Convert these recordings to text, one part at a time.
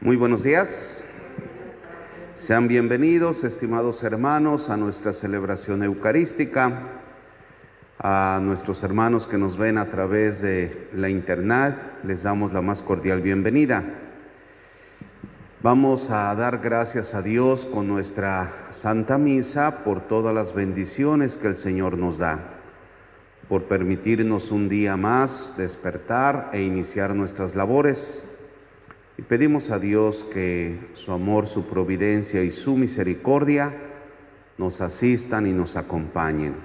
Muy buenos días. Sean bienvenidos, estimados hermanos, a nuestra celebración eucarística, a nuestros hermanos que nos ven a través de la internet, les damos la más cordial bienvenida. Vamos a dar gracias a Dios con nuestra Santa Misa por todas las bendiciones que el Señor nos da, por permitirnos un día más despertar e iniciar nuestras labores. Y pedimos a Dios que su amor, su providencia y su misericordia nos asistan y nos acompañen.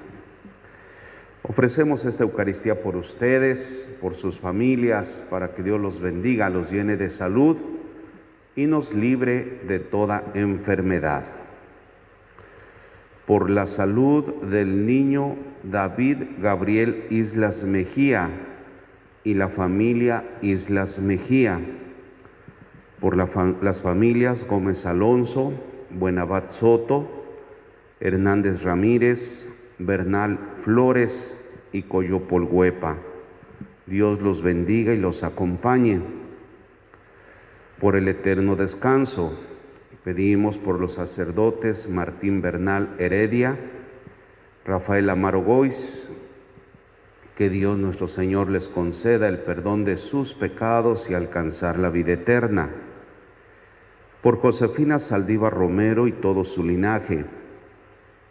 Ofrecemos esta Eucaristía por ustedes, por sus familias, para que Dios los bendiga, los llene de salud y nos libre de toda enfermedad. Por la salud del niño David Gabriel Islas Mejía y la familia Islas Mejía. Por las familias Gómez Alonso, Buenabat Soto, Hernández Ramírez, Bernal Flores y Coyopol Huepa. Dios los bendiga y los acompañe. Por el eterno descanso, pedimos por los sacerdotes Martín Bernal Heredia, Rafael Amaro Goiz, que Dios nuestro Señor les conceda el perdón de sus pecados y alcanzar la vida eterna. Por Josefina Saldívar Romero y todo su linaje,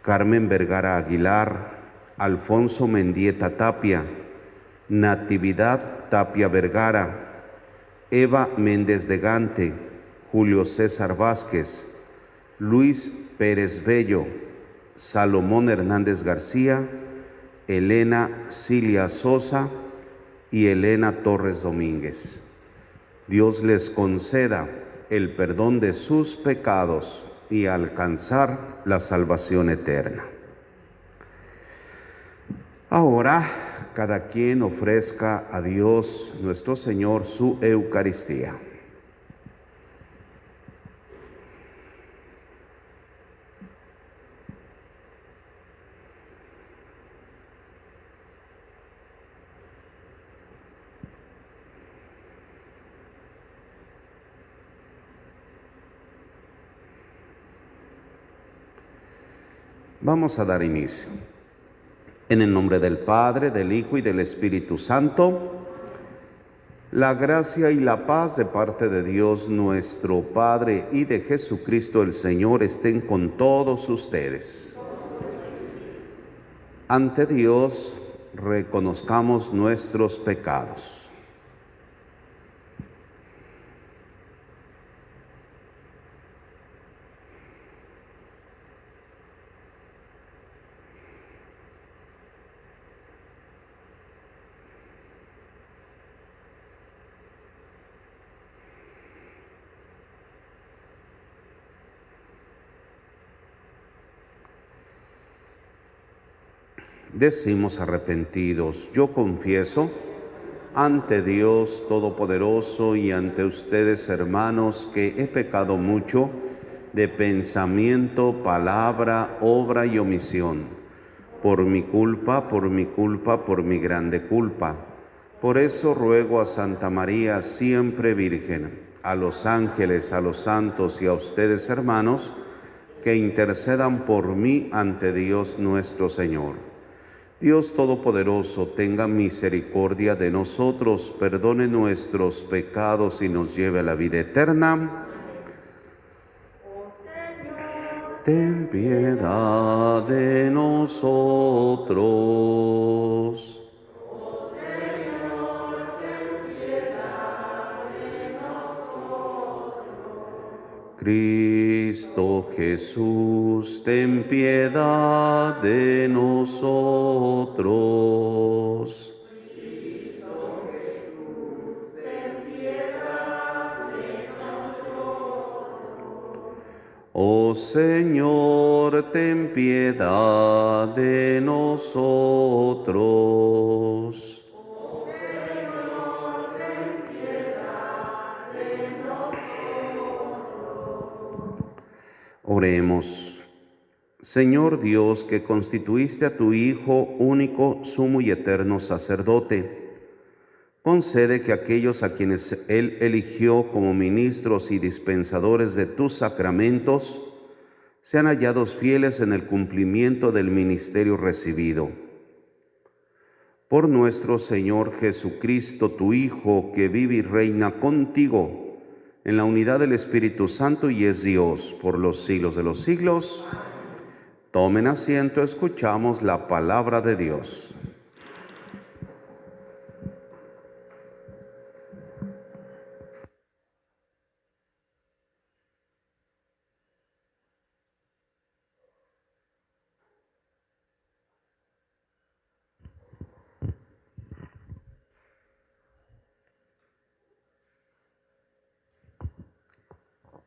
Carmen Vergara Aguilar, Alfonso Mendieta Tapia, Natividad Tapia Vergara, Eva Méndez de Gante, Julio César Vázquez, Luis Pérez Bello, Salomón Hernández García, Elena Cilia Sosa y Elena Torres Domínguez. Dios les conceda el perdón de sus pecados y alcanzar la salvación eterna. Ahora, cada quien ofrezca a Dios nuestro Señor su Eucaristía. Vamos a dar inicio. En el nombre del Padre, del Hijo y del Espíritu Santo, la gracia y la paz de parte de Dios nuestro Padre y de Jesucristo el Señor estén con todos ustedes. Ante Dios, reconozcamos nuestros pecados. Decimos arrepentidos: yo confieso ante Dios Todopoderoso y ante ustedes, hermanos, que he pecado mucho de pensamiento, palabra, obra y omisión, por mi culpa, por mi grande culpa. Por eso ruego a Santa María, siempre Virgen, a los ángeles, a los santos y a ustedes, hermanos, que intercedan por mí ante Dios nuestro Señor. Dios Todopoderoso, tenga misericordia de nosotros, perdone nuestros pecados y nos lleve a la vida eterna. Oh Señor, Ten piedad de nosotros. oh Señor, ten piedad de nosotros. Cristo Jesús, ten piedad de nosotros. Cristo Jesús, ten piedad de nosotros. Oh Señor, ten piedad de nosotros. Oh Señor, ten piedad de nosotros. Oremos. Señor Dios, que constituiste a tu Hijo único, sumo y eterno sacerdote, Concede que aquellos a quienes Él eligió como ministros y dispensadores de tus sacramentos sean hallados fieles en el cumplimiento del ministerio recibido. Por nuestro Señor Jesucristo, tu Hijo, que vive y reina contigo en la unidad del Espíritu Santo y es Dios por los siglos de los siglos. Tomen asiento, escuchamos la palabra de Dios.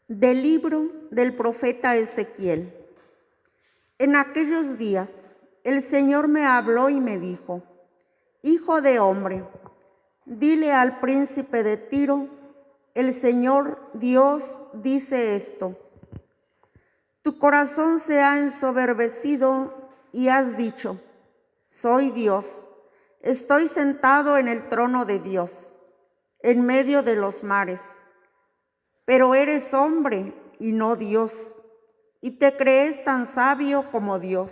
Del libro del profeta Ezequiel. En aquellos días el Señor me habló y me dijo: Hijo de hombre, dile al príncipe de Tiro, el Señor Dios dice esto: tu corazón se ha ensoberbecido y has dicho: soy Dios, estoy sentado en el trono de Dios, en medio de los mares. Pero eres hombre y no Dios, y te crees tan sabio como Dios.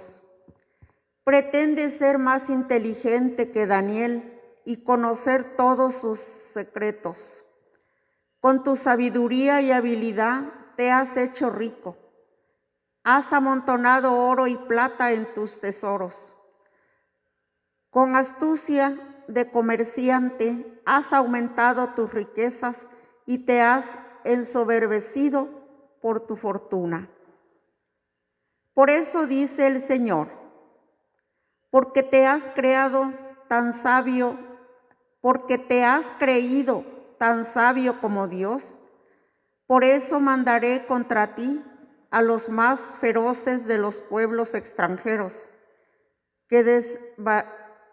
Pretendes ser más inteligente que Daniel y conocer todos sus secretos. Con tu sabiduría y habilidad te has hecho rico. Has amontonado oro y plata en tus tesoros. Con astucia de comerciante has aumentado tus riquezas y te has ensoberbecido por tu fortuna. Por eso dice el Señor: porque te has creído tan sabio como Dios, por eso mandaré contra ti a los más feroces de los pueblos extranjeros, que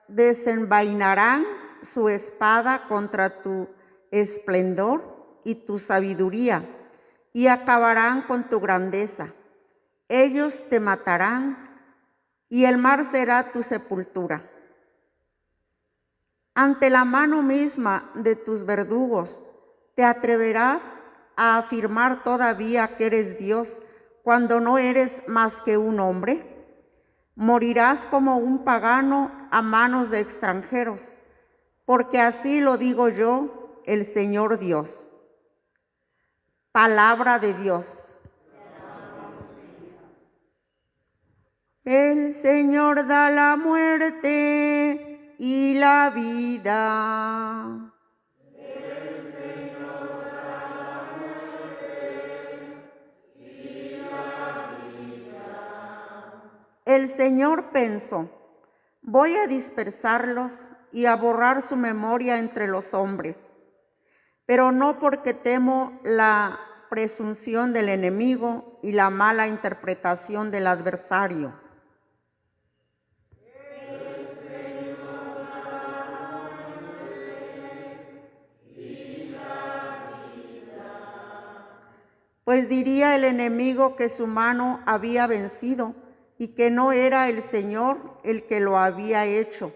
desenvainarán su espada contra tu esplendor y tu sabiduría, y acabarán con tu grandeza. Ellos te matarán, y el mar será tu sepultura. Ante la mano misma de tus verdugos, ¿te atreverás a afirmar todavía que eres Dios cuando no eres más que un hombre? Morirás como un pagano a manos de extranjeros, porque así lo digo yo, el Señor Dios. Palabra de Dios. El Señor da la muerte y la vida. El Señor da la muerte y la vida. El Señor pensó: voy a dispersarlos y a borrar su memoria entre los hombres, pero no porque temo la presunción del enemigo y la mala interpretación del adversario. Pues diría el enemigo que su mano había vencido y que no era el Señor el que lo había hecho,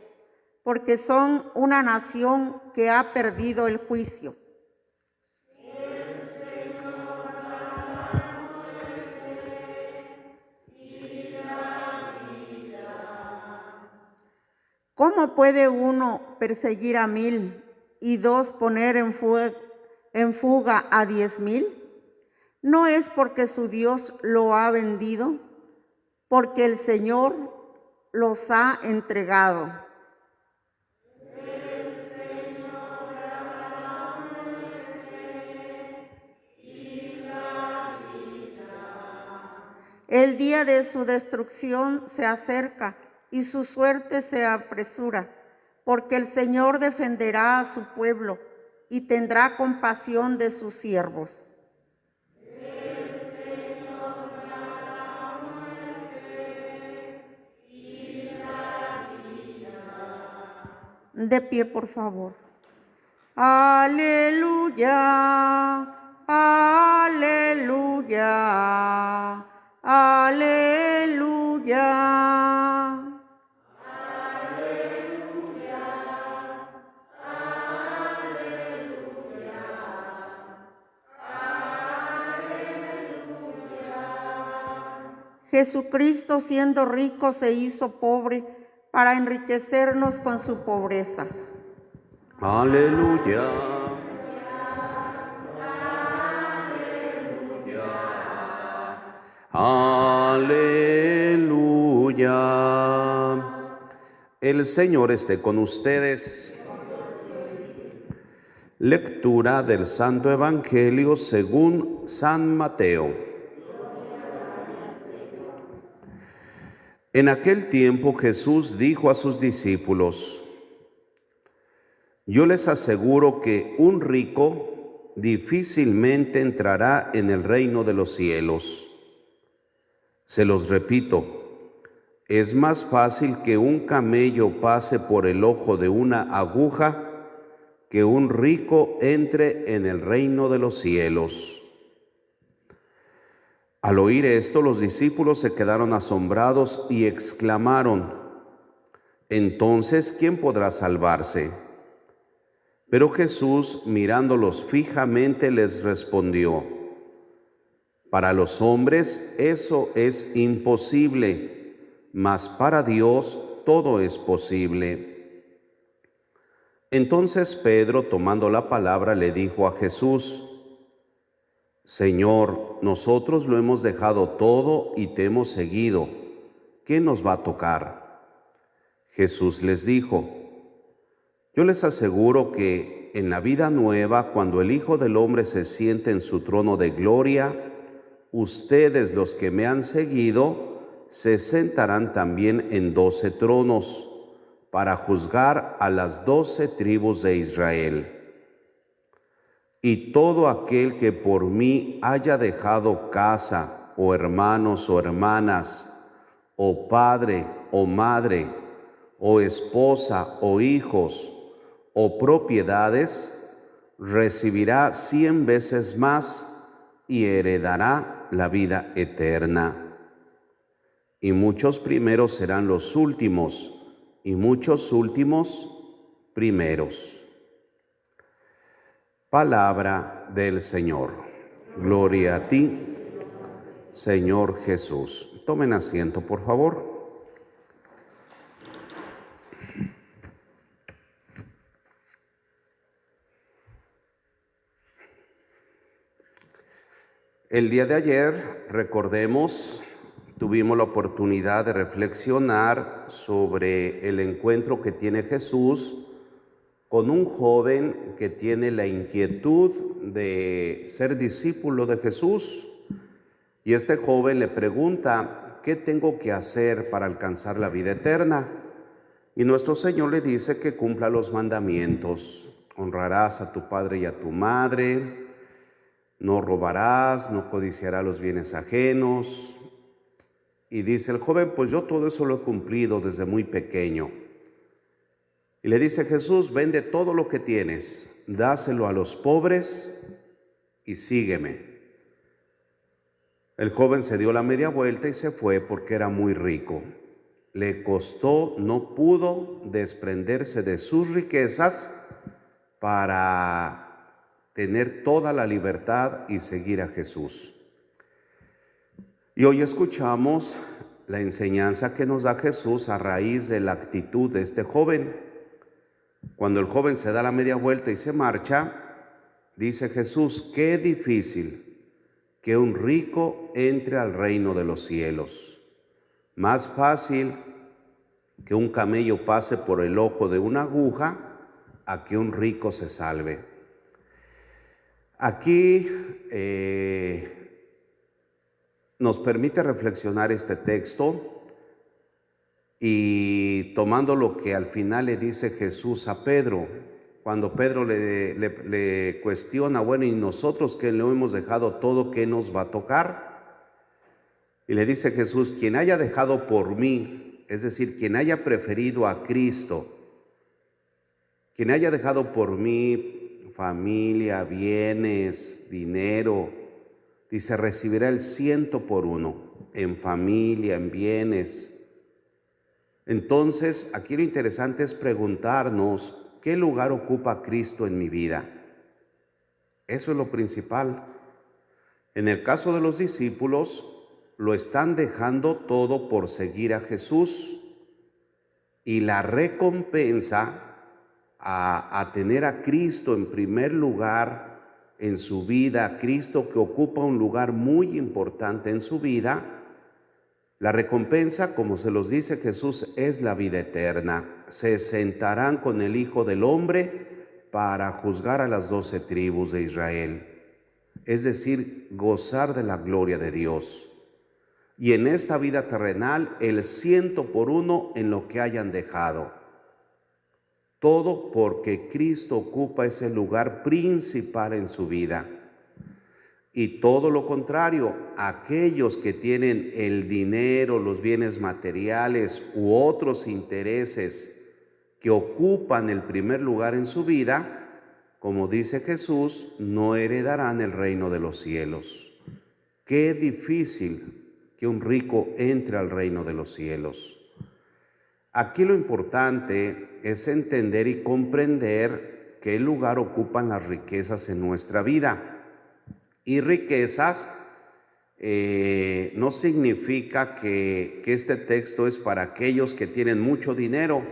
porque son una nación que ha perdido el juicio. ¿Cómo puede uno perseguir a 1000 y 2 poner en fuga a 10,000? ¿No es porque su Dios lo ha vendido? Porque el Señor los ha entregado. El Señor da la muerte y la vida. El día de su destrucción se acerca y su suerte se apresura, porque el Señor defenderá a su pueblo y tendrá compasión de sus siervos. De pie, por favor. Aleluya, aleluya, aleluya. Aleluya, aleluya. Jesucristo, siendo rico, se hizo pobre para enriquecernos con su pobreza. Aleluya. Aleluya. El Señor esté con ustedes. Lectura del Santo Evangelio según San Mateo. En aquel tiempo Jesús dijo a sus discípulos: yo les aseguro que un rico difícilmente entrará en el reino de los cielos. Se los repito, es más fácil que un camello pase por el ojo de una aguja que un rico entre en el reino de los cielos. Al oír esto, los discípulos se quedaron asombrados y exclamaron: entonces, ¿quién podrá salvarse? Pero Jesús, mirándolos fijamente, les respondió: para los hombres eso es imposible, mas para Dios todo es posible. Entonces Pedro, tomando la palabra, le dijo a Jesús: Señor, nosotros lo hemos dejado todo y te hemos seguido. ¿Qué nos va a tocar? Jesús les dijo: yo les aseguro que en la vida nueva, cuando el Hijo del Hombre se siente en su trono de gloria, ustedes, los que me han seguido, se sentarán también en 12 tronos para juzgar a las 12 tribus de Israel. Y todo aquel que por mí haya dejado casa, o hermanos o hermanas, o padre o madre, o esposa o hijos, o propiedades, recibirá 100 veces más y heredará la vida eterna. Y muchos primeros serán los últimos, y muchos últimos primeros. Palabra del Señor. Gloria a ti, Señor Jesús. Tomen asiento, por favor. El día de ayer, recordemos, tuvimos la oportunidad de reflexionar sobre el encuentro que tiene Jesús con un joven que tiene la inquietud de ser discípulo de Jesús. Y este joven le pregunta: ¿qué tengo que hacer para alcanzar la vida eterna? Y nuestro Señor le dice que cumpla los mandamientos. Honrarás a tu padre y a tu madre, no robarás, no codiciarás los bienes ajenos. Y dice el joven: pues yo todo eso lo he cumplido desde muy pequeño. Y le dice Jesús: vende todo lo que tienes, dáselo a los pobres y sígueme. El joven se dio la media vuelta y se fue porque era muy rico. Le costó, no pudo desprenderse de sus riquezas para tener toda la libertad y seguir a Jesús. Y hoy escuchamos la enseñanza que nos da Jesús a raíz de la actitud de este joven. Cuando el joven se da la media vuelta y se marcha, dice Jesús: qué difícil que un rico entre al reino de los cielos. Más fácil que un camello pase por el ojo de una aguja a que un rico se salve. Aquí nos permite reflexionar este texto y tomando lo que al final le dice Jesús a Pedro, cuando Pedro le cuestiona: bueno, ¿y nosotros que lo hemos dejado todo, qué nos va a tocar? Y le dice Jesús: quien haya dejado por mí, es decir, quien haya preferido a Cristo, quien haya dejado por mí familia, bienes, dinero, dice, recibirá el 100 por 1, en familia, en bienes. Entonces, aquí lo interesante es preguntarnos: ¿qué lugar ocupa Cristo en mi vida? Eso es lo principal. En el caso de los discípulos, lo están dejando todo por seguir a Jesús. Y la recompensa a tener a Cristo en primer lugar en su vida, a Cristo que ocupa un lugar muy importante en su vida, la recompensa, como se los dice Jesús, es la vida eterna. Se sentarán con el Hijo del Hombre para juzgar a las 12 tribus de Israel, es decir, gozar de la gloria de Dios. Y en esta vida terrenal, el 100 por 1 en lo que hayan dejado. Todo porque Cristo ocupa ese lugar principal en su vida. Y todo lo contrario, aquellos que tienen el dinero, los bienes materiales u otros intereses que ocupan el primer lugar en su vida, como dice Jesús, no heredarán el reino de los cielos. Qué difícil que un rico entre al reino de los cielos. Aquí lo importante es entender y comprender qué lugar ocupan las riquezas en nuestra vida. Y riquezas no significa que este texto es para aquellos que tienen mucho dinero.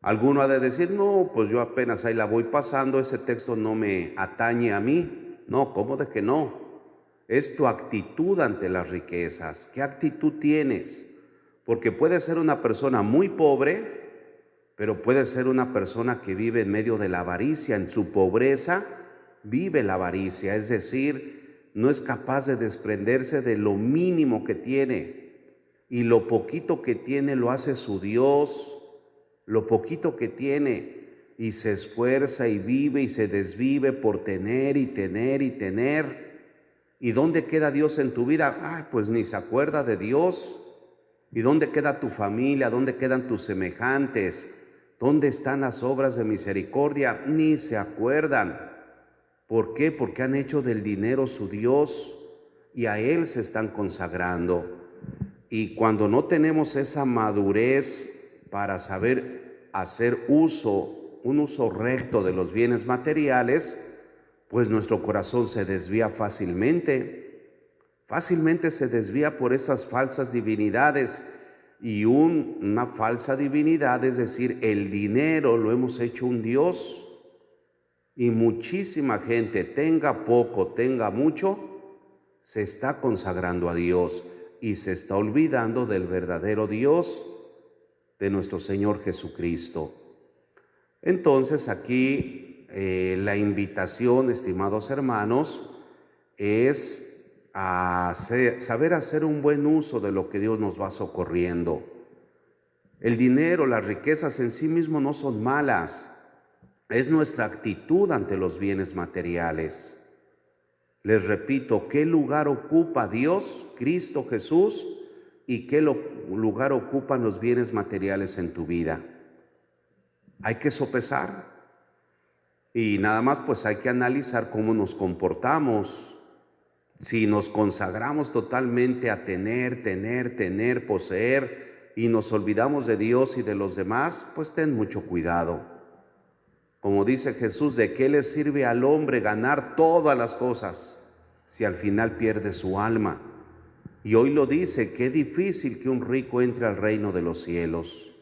Alguno ha de decir, no, pues yo apenas ahí la voy pasando, ese texto no me atañe a mí. No, ¿cómo de que no? Es tu actitud ante las riquezas. ¿Qué actitud tienes? Porque puede ser una persona muy pobre, pero puede ser una persona que vive en medio de la avaricia. En su pobreza vive la avaricia, es decir, no es capaz de desprenderse de lo mínimo que tiene. Y lo poquito que tiene lo hace su Dios, lo poquito que tiene, y se esfuerza y vive y se desvive por tener y tener y tener. ¿Y dónde queda Dios en tu vida? Pues ni se acuerda de Dios. ¿Y dónde queda tu familia? ¿Dónde quedan tus semejantes? ¿Dónde están las obras de misericordia? Ni se acuerdan. ¿Por qué? Porque han hecho del dinero su Dios y a Él se están consagrando. Y cuando no tenemos esa madurez para saber hacer un uso recto de los bienes materiales, pues nuestro corazón se desvía fácilmente se desvía por esas falsas divinidades. Y una falsa divinidad, es decir, el dinero lo hemos hecho un Dios. Y muchísima gente, tenga poco, tenga mucho, se está consagrando a Dios y se está olvidando del verdadero Dios, de nuestro Señor Jesucristo. Entonces aquí la invitación, estimados hermanos, es a saber hacer un buen uso de lo que Dios nos va socorriendo. El dinero, las riquezas en sí mismo no son malas, es nuestra actitud ante los bienes materiales. Les repito, ¿qué lugar ocupa Dios, Cristo Jesús, y qué lugar ocupan los bienes materiales en tu vida? Hay que sopesar y nada más pues hay que analizar cómo nos comportamos. Si nos consagramos totalmente a tener, poseer, y nos olvidamos de Dios y de los demás, pues ten mucho cuidado. Como dice Jesús, ¿de qué le sirve al hombre ganar todas las cosas si al final pierde su alma? Y hoy lo dice, qué difícil que un rico entre al reino de los cielos.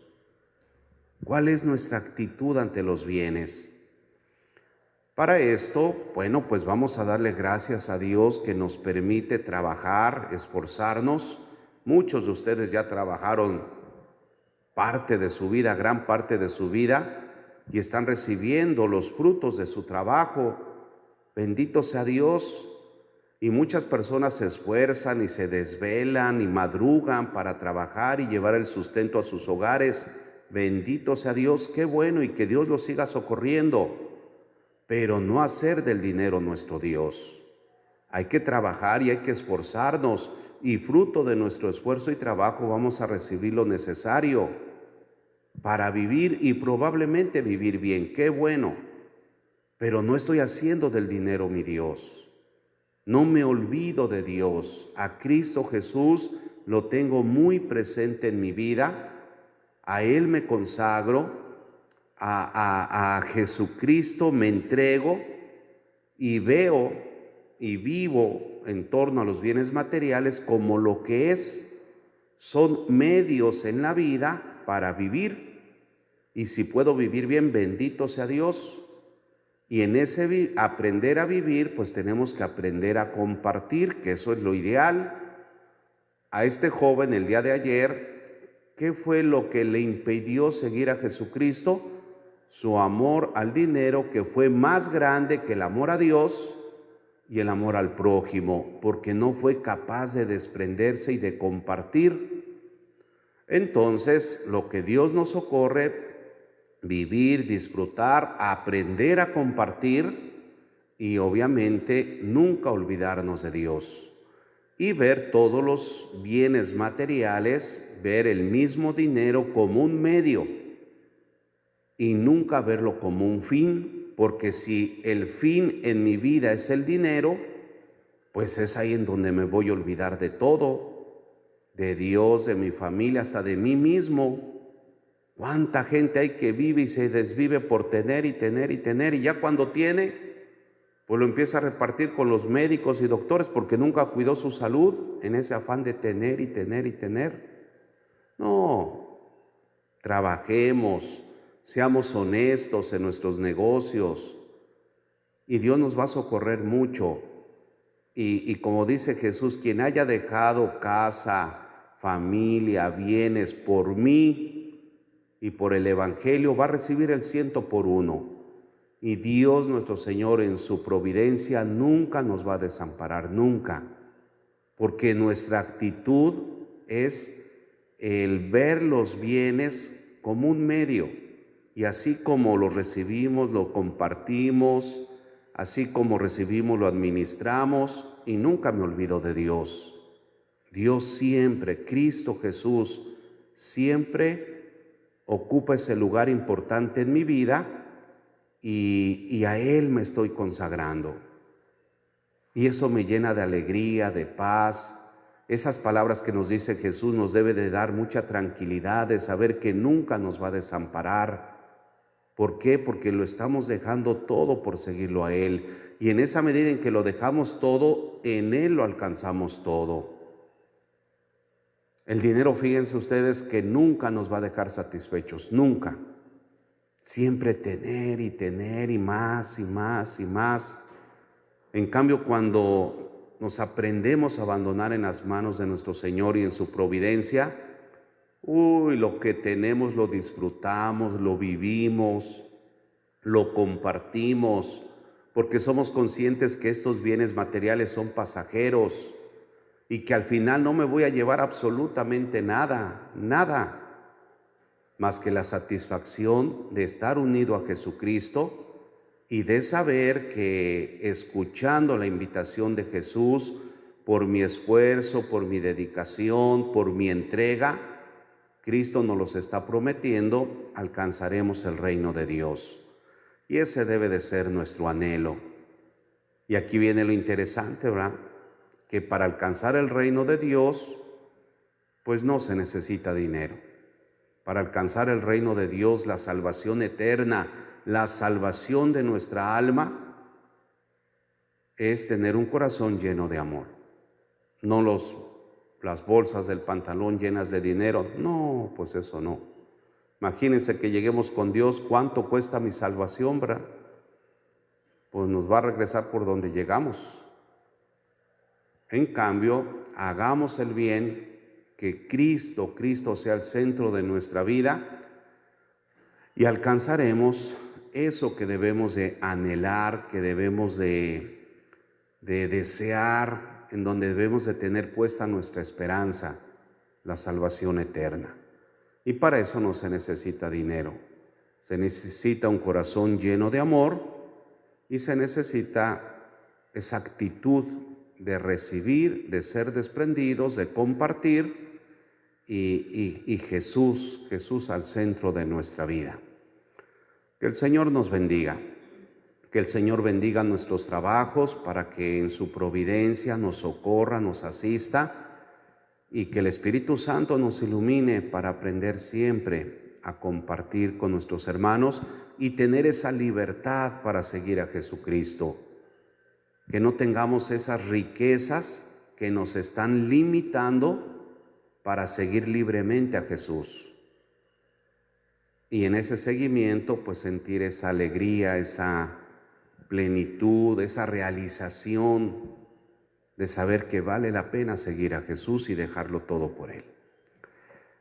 ¿Cuál es nuestra actitud ante los bienes? Para esto, bueno, pues vamos a darle gracias a Dios que nos permite trabajar, esforzarnos. Muchos de ustedes ya trabajaron parte de su vida, gran parte de su vida, y están recibiendo los frutos de su trabajo. Bendito sea Dios. Y muchas personas se esfuerzan y se desvelan y madrugan para trabajar y llevar el sustento a sus hogares. Bendito sea Dios, qué bueno, y que Dios los siga socorriendo. Pero no hacer del dinero nuestro Dios. Hay que trabajar y hay que esforzarnos, y fruto de nuestro esfuerzo y trabajo vamos a recibir lo necesario para vivir y probablemente vivir bien. ¡Qué bueno! Pero no estoy haciendo del dinero mi Dios. No me olvido de Dios. A Cristo Jesús lo tengo muy presente en mi vida. A Él me consagro. A Jesucristo me entrego y veo y vivo en torno a los bienes materiales como lo que son medios en la vida para vivir. Y si puedo vivir bien, bendito sea Dios. Y en ese aprender a vivir, pues tenemos que aprender a compartir, que eso es lo ideal. A este joven el día de ayer, ¿qué fue lo que le impidió seguir a Jesucristo? Su amor al dinero, que fue más grande que el amor a Dios y el amor al prójimo, porque no fue capaz de desprenderse y de compartir. Entonces, lo que Dios nos socorre, vivir, disfrutar, aprender a compartir y obviamente nunca olvidarnos de Dios. Y ver todos los bienes materiales, ver el mismo dinero como un medio y nunca verlo como un fin, porque si el fin en mi vida es el dinero, pues es ahí en donde me voy a olvidar de todo, de Dios, de mi familia, hasta de mí mismo. ¿Cuánta gente hay que vive y se desvive por tener y tener y tener, y ya cuando tiene, pues lo empieza a repartir con los médicos y doctores porque nunca cuidó su salud en ese afán de tener y tener y tener? No, trabajemos, seamos honestos en nuestros negocios y Dios nos va a socorrer mucho. Y como dice Jesús, quien haya dejado casa, familia, bienes por mí y por el Evangelio va a recibir el 100 por 1. Y Dios nuestro Señor en su providencia nunca nos va a desamparar, nunca. Porque nuestra actitud es el ver los bienes como un medio. Y así como lo recibimos, lo compartimos, así como recibimos, lo administramos y nunca me olvido de Dios. Dios siempre, Cristo Jesús, siempre ocupa ese lugar importante en mi vida y a Él me estoy consagrando. Y eso me llena de alegría, de paz. Esas palabras que nos dice Jesús nos debe de dar mucha tranquilidad de saber que nunca nos va a desamparar. ¿Por qué? Porque lo estamos dejando todo por seguirlo a Él. Y en esa medida en que lo dejamos todo, en Él lo alcanzamos todo. El dinero, fíjense ustedes, que nunca nos va a dejar satisfechos, nunca. Siempre tener y más y más y más. En cambio, cuando nos aprendemos a abandonar en las manos de nuestro Señor y en su providencia, lo que tenemos lo disfrutamos, lo vivimos, lo compartimos, porque somos conscientes que estos bienes materiales son pasajeros y que al final no me voy a llevar absolutamente nada, nada, más que la satisfacción de estar unido a Jesucristo y de saber que escuchando la invitación de Jesús, por mi esfuerzo, por mi dedicación, por mi entrega, Cristo nos los está prometiendo, alcanzaremos el reino de Dios. Y ese debe de ser nuestro anhelo. Y aquí viene lo interesante, ¿verdad? Que para alcanzar el reino de Dios, pues no se necesita dinero. Para alcanzar el reino de Dios, la salvación eterna, la salvación de nuestra alma, es tener un corazón lleno de amor. No las bolsas del pantalón llenas de dinero. No, pues eso no. Imagínense que lleguemos con Dios, ¿cuánto cuesta mi salvación, verdad? Pues nos va a regresar por donde llegamos. En cambio, hagamos el bien, que Cristo sea el centro de nuestra vida y alcanzaremos eso que debemos de anhelar, que debemos de desear, en donde debemos de tener puesta nuestra esperanza, la salvación eterna. Y para eso no se necesita dinero, se necesita un corazón lleno de amor y se necesita esa actitud de recibir, de ser desprendidos, de compartir y Jesús al centro de nuestra vida. Que el Señor nos bendiga, que el Señor bendiga nuestros trabajos para que en su providencia nos socorra, nos asista y que el Espíritu Santo nos ilumine para aprender siempre a compartir con nuestros hermanos y tener esa libertad para seguir a Jesucristo. que no tengamos esas riquezas que nos están limitando para seguir libremente a Jesús. Y en ese seguimiento, pues sentir esa alegría, esa plenitud, esa realización de saber que vale la pena seguir a Jesús y dejarlo todo por Él.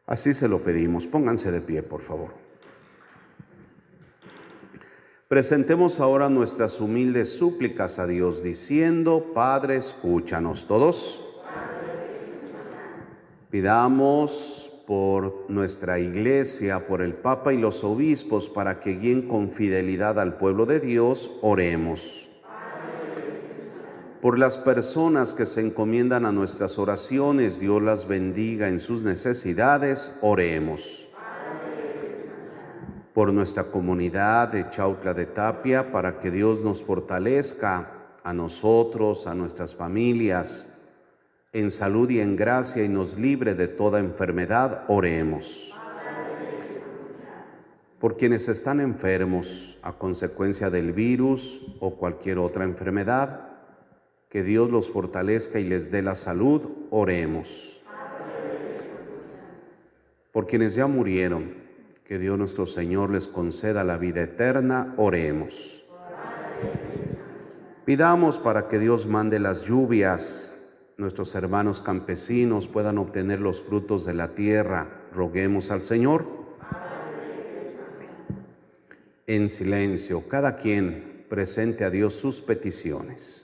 Así se lo pedimos. Pónganse de pie, por favor. Presentemos ahora nuestras humildes súplicas a Dios, diciendo: Padre, escúchanos. Todos. Pidamos por nuestra Iglesia, por el Papa y los obispos, para que guíen con fidelidad al pueblo de Dios. Oremos. Por las personas que se encomiendan a nuestras oraciones, Dios las bendiga en sus necesidades. Oremos. Por nuestra comunidad de Chautla de Tapia, para que Dios nos fortalezca a nosotros, a nuestras familias, en salud y en gracia, y nos libre de toda enfermedad. Oremos. Por quienes están enfermos a consecuencia del virus o cualquier otra enfermedad, que Dios los fortalezca y les dé la salud. Oremos. Por quienes ya murieron, que Dios nuestro Señor les conceda la vida eterna. Oremos. Pidamos para que Dios mande las lluvias, nuestros hermanos campesinos puedan obtener los frutos de la tierra. Roguemos al Señor. En silencio, cada quien presente a Dios sus peticiones.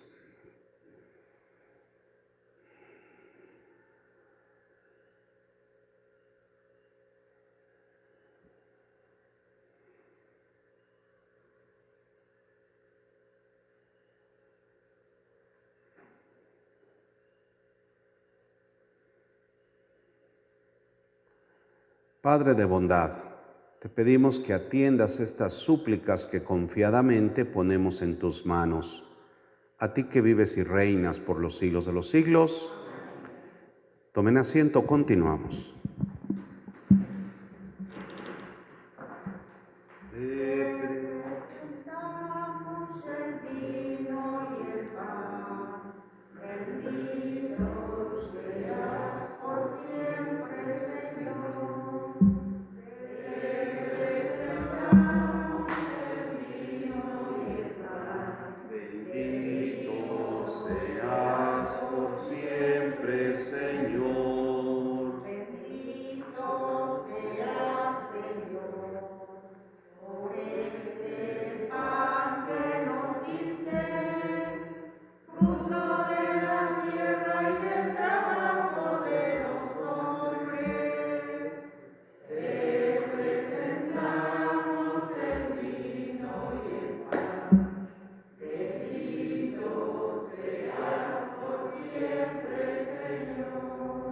Padre de bondad, te pedimos que atiendas estas súplicas que confiadamente ponemos en tus manos. A ti que vives y reinas por los siglos de los siglos. Tomen asiento, continuamos. Presentamos el vino y el pan. Bendito seas por siempre, Señor. Presentamos el vino y el pan. Bendito seas por siempre, Señor. Bendito seas, Señor, por este pan que nos diste, fruto de la tierra y del trabajo de los hombres. Te presentamos el vino y el pan. Bendito seas por siempre, Señor.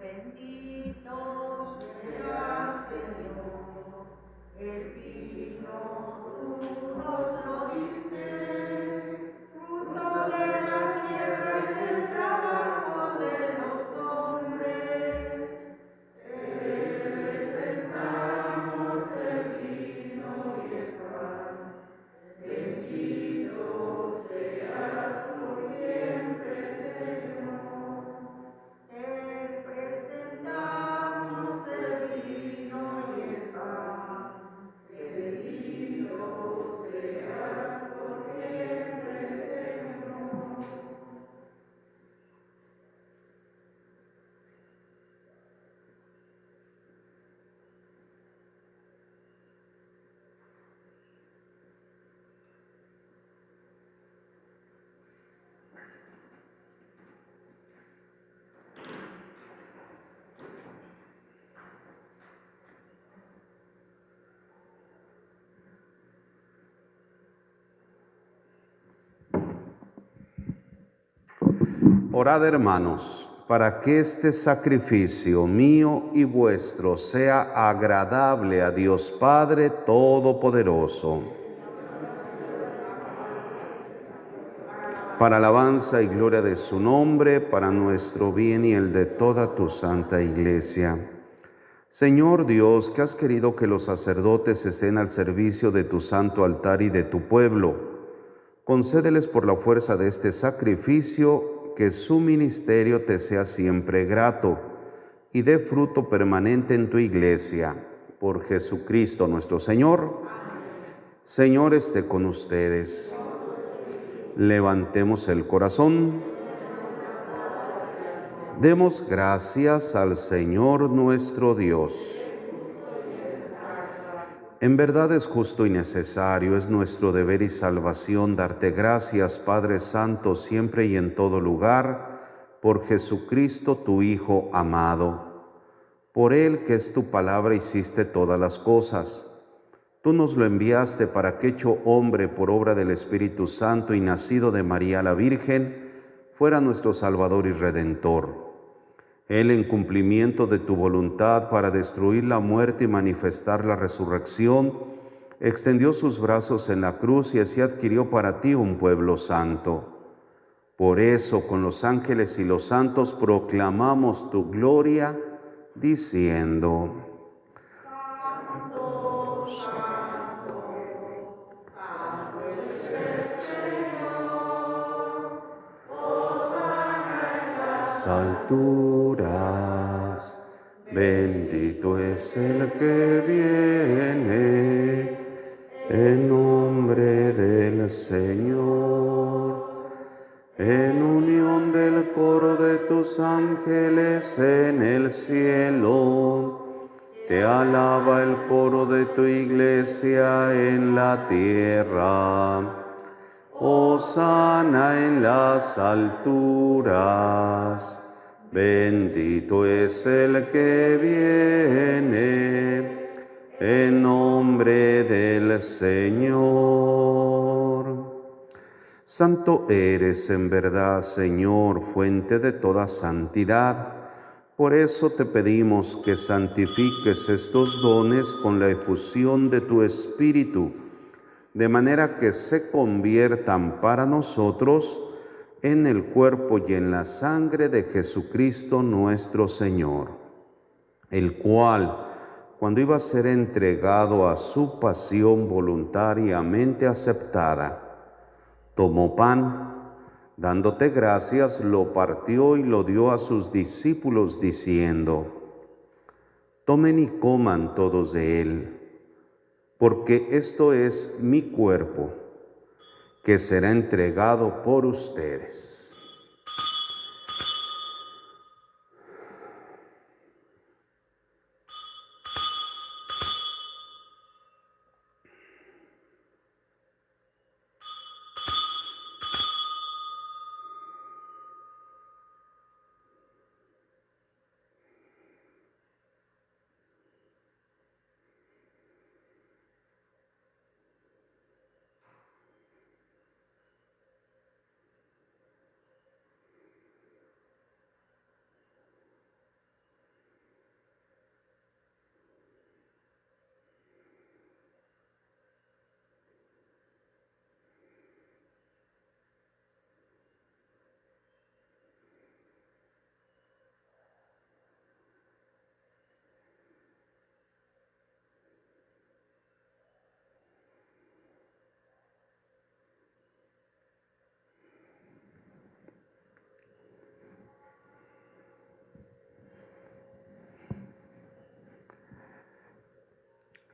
Bendito seas, Señor. El vino tú nos lo diste, fruto de la tierra y del trabajo de los hombres. Te presentamos el vino y el pan. Bendito seas por siempre, Señor. Te presentamos el vino y el pan. Bendito seas por siempre, Señor. Orad, hermanos, para que este sacrificio mío y vuestro sea agradable a Dios Padre Todopoderoso. Para alabanza y gloria de su nombre, para nuestro bien y el de toda tu santa Iglesia. Señor Dios, que has querido que los sacerdotes estén al servicio de tu santo altar y de tu pueblo, Concédeles por la fuerza de este sacrificio que su ministerio te sea siempre grato y dé fruto permanente en tu iglesia. Por Jesucristo nuestro Señor. Señor, esté con ustedes. Levantemos el corazón. Demos gracias al Señor nuestro Dios. En verdad es justo y necesario, es nuestro deber y salvación darte gracias, Padre Santo, siempre y en todo lugar, por Jesucristo tu Hijo amado. Por Él, que es tu palabra, hiciste todas las cosas. Tú nos lo enviaste para que, hecho hombre por obra del Espíritu Santo y nacido de María la Virgen, fuera nuestro Salvador y Redentor. Él, en cumplimiento de tu voluntad para destruir la muerte y manifestar la resurrección, extendió sus brazos en la cruz y así adquirió para ti un pueblo santo. Por eso, con los ángeles y los santos proclamamos tu gloria, diciendo: Santo, santo, santo es el Señor. Hosana en las alturas, bendito es el que viene en nombre del Señor. En unión del coro de tus ángeles en el cielo, te alaba el coro de tu iglesia en la tierra. Hosana en las alturas, bendito es el que viene en nombre del Señor. Santo eres en verdad, Señor, fuente de toda santidad. Por eso te pedimos que santifiques estos dones con la efusión de tu Espíritu, de manera que se conviertan para nosotros en el cuerpo y en la sangre de Jesucristo nuestro Señor, el cual, cuando iba a ser entregado a su pasión voluntariamente aceptada, tomó pan, dándote gracias, lo partió y lo dio a sus discípulos, diciendo: tomen y coman todos de él, porque esto es mi cuerpo, que será entregado por ustedes.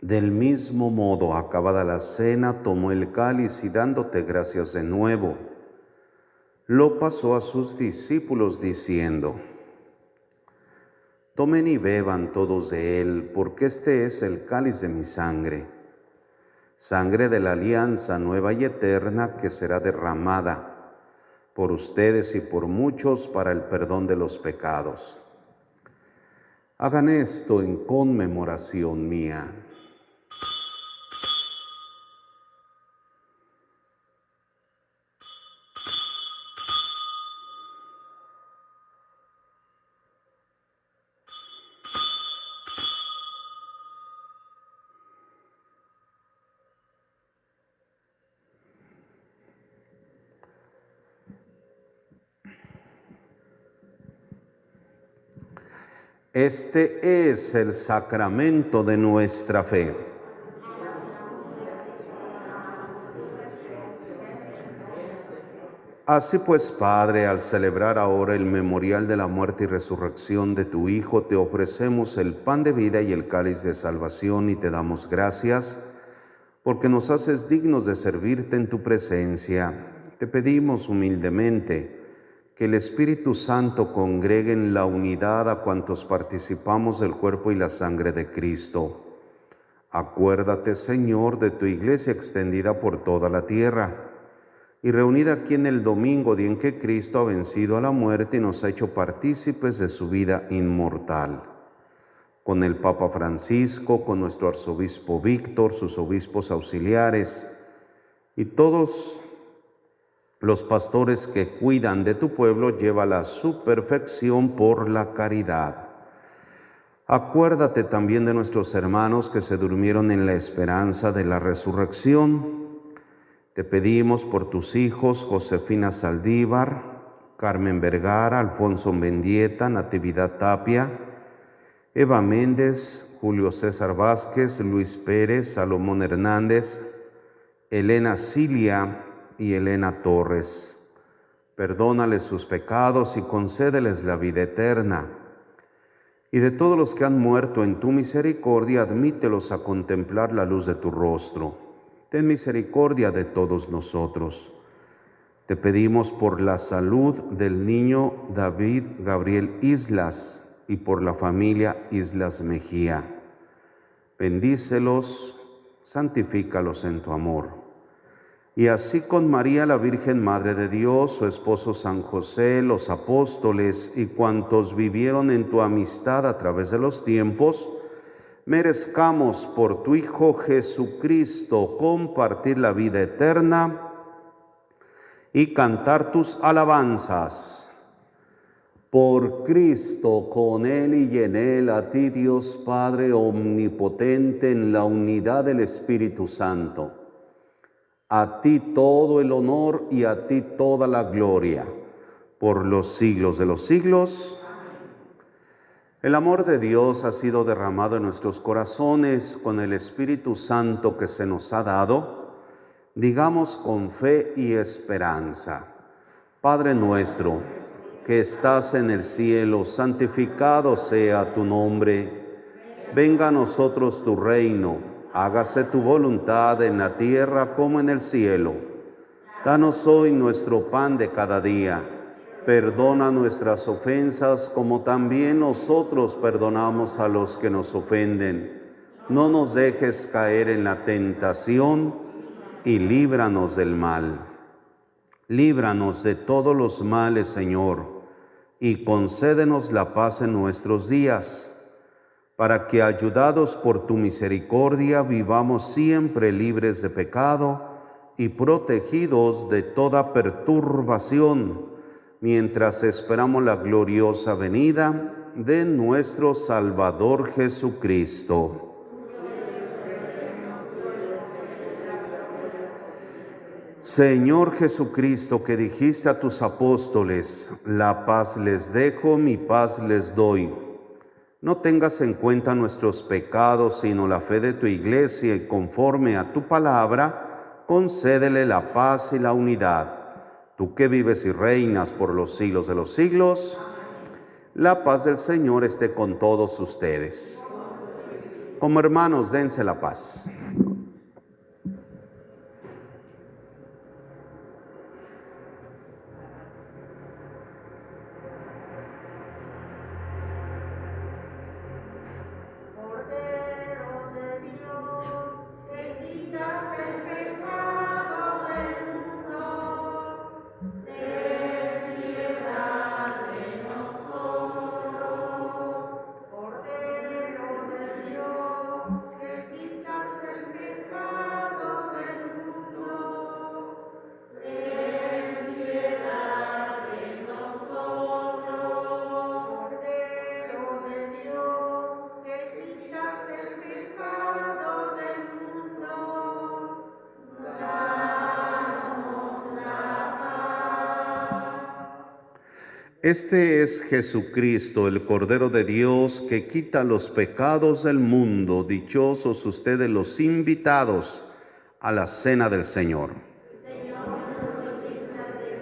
Del mismo modo, acabada la cena, tomó el cáliz y dándote gracias de nuevo, lo pasó a sus discípulos diciendo: tomen y beban todos de él, porque este es el cáliz de mi sangre, sangre de la alianza nueva y eterna que será derramada por ustedes y por muchos para el perdón de los pecados. Hagan esto en conmemoración mía. Este es el sacramento de nuestra fe. Así pues, Padre, al celebrar ahora el memorial de la muerte y resurrección de tu Hijo, te ofrecemos el pan de vida y el cáliz de salvación y te damos gracias porque nos haces dignos de servirte en tu presencia. Te pedimos humildemente que el Espíritu Santo congregue en la unidad a cuantos participamos del cuerpo y la sangre de Cristo. Acuérdate, Señor, de tu iglesia extendida por toda la tierra y reunida aquí en el domingo, día en que Cristo ha vencido a la muerte y nos ha hecho partícipes de su vida inmortal. Con el Papa Francisco, con nuestro arzobispo Víctor, sus obispos auxiliares y todos los pastores que cuidan de tu pueblo, llévala a su perfección por la caridad. Acuérdate también de nuestros hermanos que se durmieron en la esperanza de la resurrección. Te pedimos por tus hijos Josefina Saldívar, Carmen Vergara, Alfonso Mendieta, Natividad Tapia, Eva Méndez, Julio César Vázquez, Luis Pérez, Salomón Hernández, Elena Cilia y Elena Torres. Perdónales sus pecados y concédeles la vida eterna. Y de todos los que han muerto en tu misericordia, admítelos a contemplar la luz de tu rostro. Ten misericordia de todos nosotros. Te pedimos por la salud del niño David Gabriel Islas y por la familia Islas Mejía. Bendícelos, santifícalos en tu amor. Y así con María, la Virgen Madre de Dios, su esposo San José, los apóstoles y cuantos vivieron en tu amistad a través de los tiempos, merezcamos por tu Hijo Jesucristo compartir la vida eterna y cantar tus alabanzas. Por Cristo, con Él y en Él, a ti Dios Padre omnipotente, en la unidad del Espíritu Santo. A ti todo el honor y a ti toda la gloria, por los siglos de los siglos. El amor de Dios ha sido derramado en nuestros corazones con el Espíritu Santo que se nos ha dado. Digamos con fe y esperanza: Padre nuestro, que estás en el cielo, santificado sea tu nombre. Venga a nosotros tu reino, hágase tu voluntad en la tierra como en el cielo. Danos hoy nuestro pan de cada día. Perdona nuestras ofensas como también nosotros perdonamos a los que nos ofenden. No nos dejes caer en la tentación y líbranos del mal. Líbranos de todos los males, Señor, y concédenos la paz en nuestros días, para que, ayudados por tu misericordia, vivamos siempre libres de pecado y protegidos de toda perturbación, mientras esperamos la gloriosa venida de nuestro Salvador Jesucristo. Señor Jesucristo, que dijiste a tus apóstoles: la paz les dejo, mi paz les doy. No tengas en cuenta nuestros pecados, sino la fe de tu iglesia, y conforme a tu palabra, concédele la paz y la unidad. Tú que vives y reinas por los siglos de los siglos, la paz del Señor esté con todos ustedes. Como hermanos, dense la paz. Este es Jesucristo, el Cordero de Dios, que quita los pecados del mundo. Dichosos ustedes los invitados a la cena del Señor. Señor, no soy digna de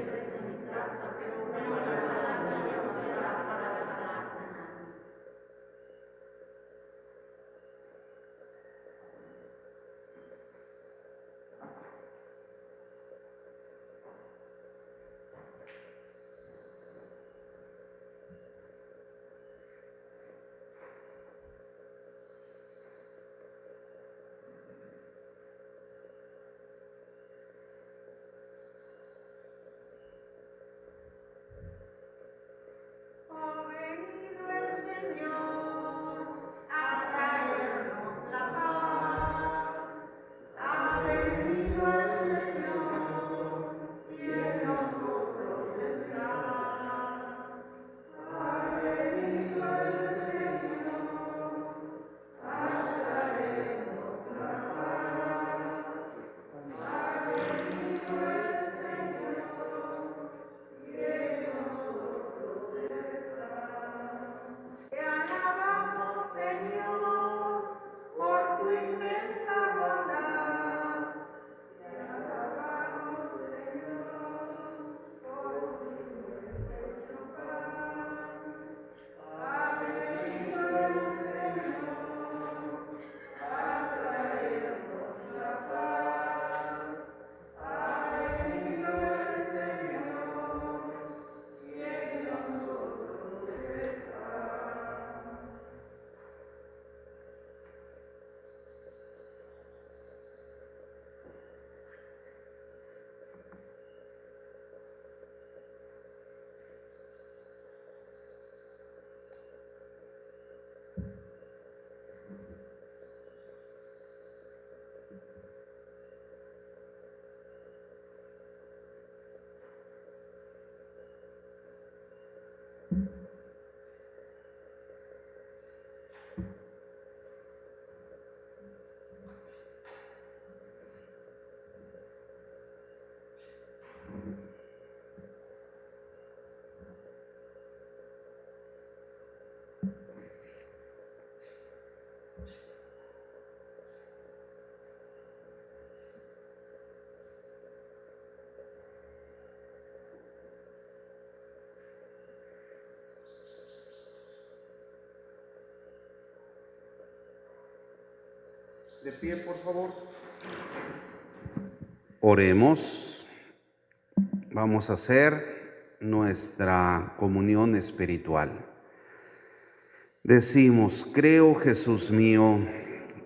De pie, por favor. Oremos. Vamos a hacer nuestra comunión espiritual. Decimos: creo, Jesús mío,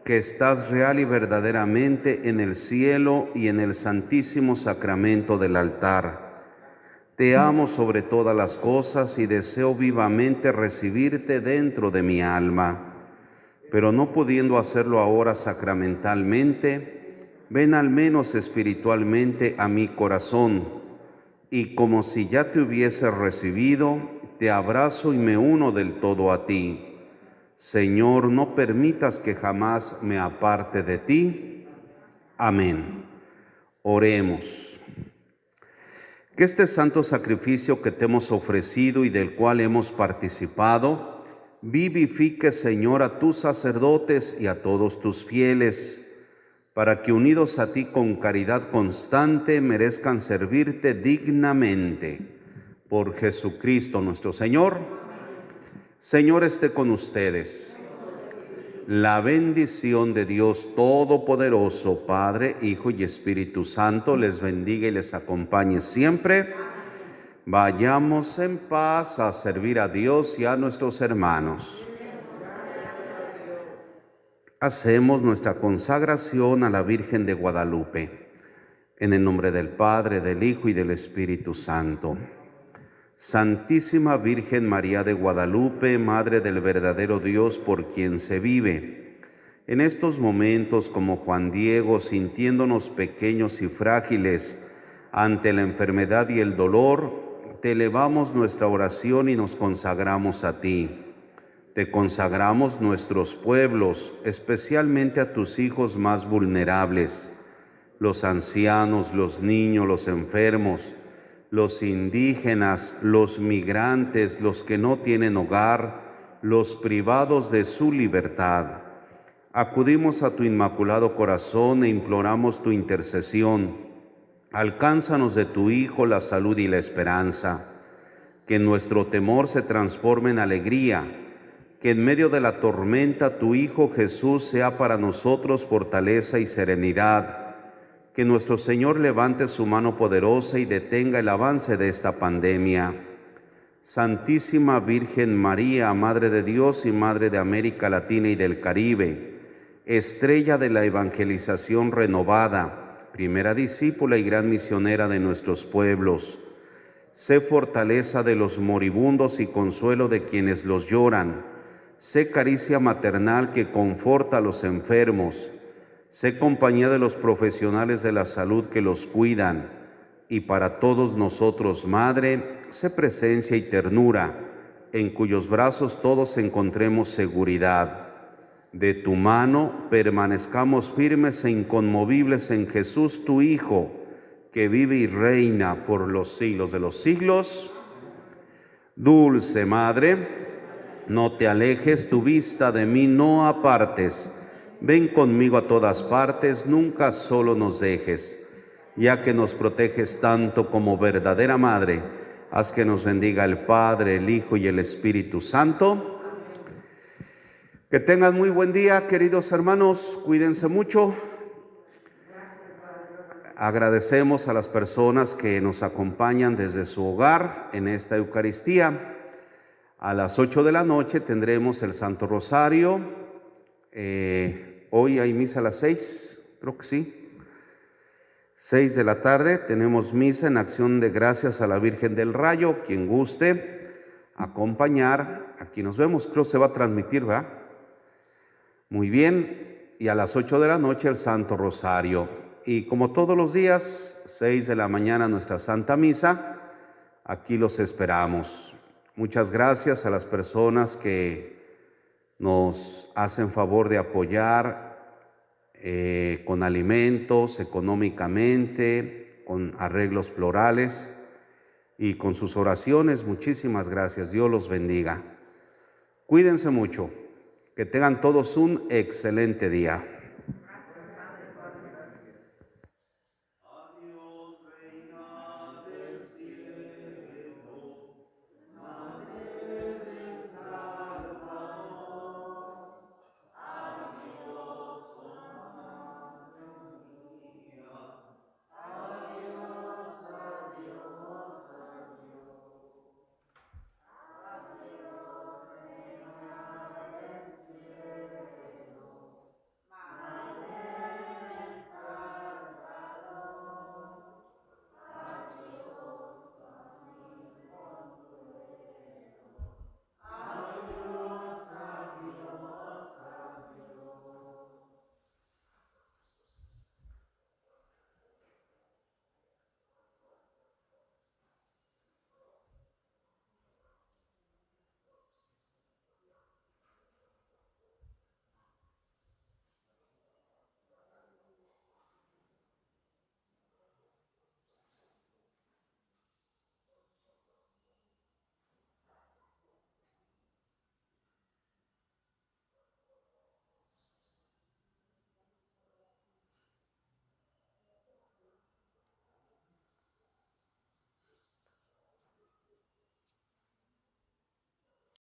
que estás real y verdaderamente en el cielo y en el santísimo sacramento del altar. Te amo sobre todas las cosas y deseo vivamente recibirte dentro de mi alma. Pero no pudiendo hacerlo ahora sacramentalmente, ven al menos espiritualmente a mi corazón, y como si ya te hubiese recibido, te abrazo y me uno del todo a ti. Señor, no permitas que jamás me aparte de ti. Amén. Oremos. Que este santo sacrificio que te hemos ofrecido y del cual hemos participado, vivifique, Señor, a tus sacerdotes y a todos tus fieles, para que unidos a ti con caridad constante merezcan servirte dignamente. Por Jesucristo nuestro Señor. Señor esté con ustedes. La bendición de Dios Todopoderoso, Padre, Hijo y Espíritu Santo, les bendiga y les acompañe siempre. Vayamos en paz a servir a Dios y a nuestros hermanos. Hacemos nuestra consagración a la Virgen de Guadalupe. En el nombre del Padre, del Hijo y del Espíritu Santo. Santísima Virgen María de Guadalupe, Madre del verdadero Dios por quien se vive, en estos momentos, como Juan Diego, sintiéndonos pequeños y frágiles ante la enfermedad y el dolor, te elevamos nuestra oración y nos consagramos a ti. Te consagramos nuestros pueblos, especialmente a tus hijos más vulnerables, los ancianos, los niños, los enfermos, los indígenas, los migrantes, los que no tienen hogar, los privados de su libertad. Acudimos a tu inmaculado corazón e imploramos tu intercesión. Alcánzanos de tu Hijo la salud y la esperanza. Que nuestro temor se transforme en alegría. Que en medio de la tormenta tu Hijo Jesús sea para nosotros fortaleza y serenidad. Que nuestro Señor levante su mano poderosa y detenga el avance de esta pandemia. Santísima Virgen María, Madre de Dios y Madre de América Latina y del Caribe, estrella de la evangelización renovada, primera discípula y gran misionera de nuestros pueblos, sé fortaleza de los moribundos y consuelo de quienes los lloran, sé caricia maternal que conforta a los enfermos, sé compañía de los profesionales de la salud que los cuidan, y para todos nosotros, Madre, sé presencia y ternura, en cuyos brazos todos encontremos seguridad. De tu mano permanezcamos firmes e inconmovibles en Jesús, tu Hijo, que vive y reina por los siglos de los siglos. Dulce Madre, no te alejes, tu vista de mí no apartes. Ven conmigo a todas partes, nunca solo nos dejes. Ya que nos proteges tanto como verdadera Madre, haz que nos bendiga el Padre, el Hijo y el Espíritu Santo. Que tengan muy buen día, queridos hermanos, cuídense mucho. Agradecemos a las personas que nos acompañan desde su hogar en esta Eucaristía. A las 8 de la noche tendremos el Santo Rosario. Hoy hay misa a las 6, creo que sí. 6 de la tarde tenemos misa en acción de gracias a la Virgen del Rayo. Quien guste acompañar, aquí nos vemos, creo que se va a transmitir, ¿verdad? Muy bien, y a las 8 de la noche el Santo Rosario. Y como todos los días, 6 de la mañana nuestra Santa Misa, aquí los esperamos. Muchas gracias a las personas que nos hacen favor de apoyar con alimentos, económicamente, con arreglos florales y con sus oraciones. Muchísimas gracias. Dios los bendiga. Cuídense mucho. Que tengan todos un excelente día.